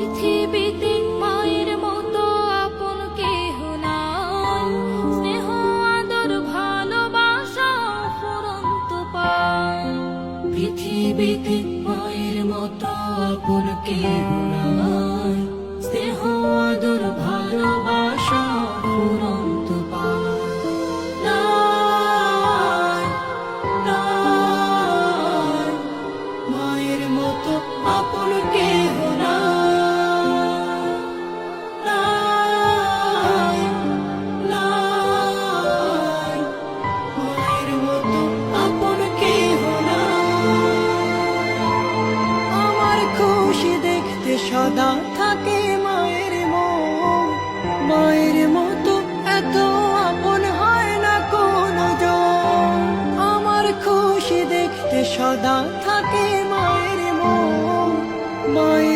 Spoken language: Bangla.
পৃথিবীতে মায়ের মতো আপন কেহ নাই, স্নেহ আদর ভালোবাসা ফুরন্ত পায়। পৃথিবীতে মায়ের মতো আপন কেহ নাই, স্নেহ আদর ভালোবাসা ফুরন্ত পায়। নাই, নাই, মায়ের মতো আপন কেহ নাই। নাই, নাই, মায়ের মতো আপন কেহ নাই। আমার খুশি দেখতে সদা থাকে মায়ের মন, মায়ের মতো এত আপন হয় না কোনো জন। আমার খুশি দেখতে সদা থাকে মায়ের মন, মায়ের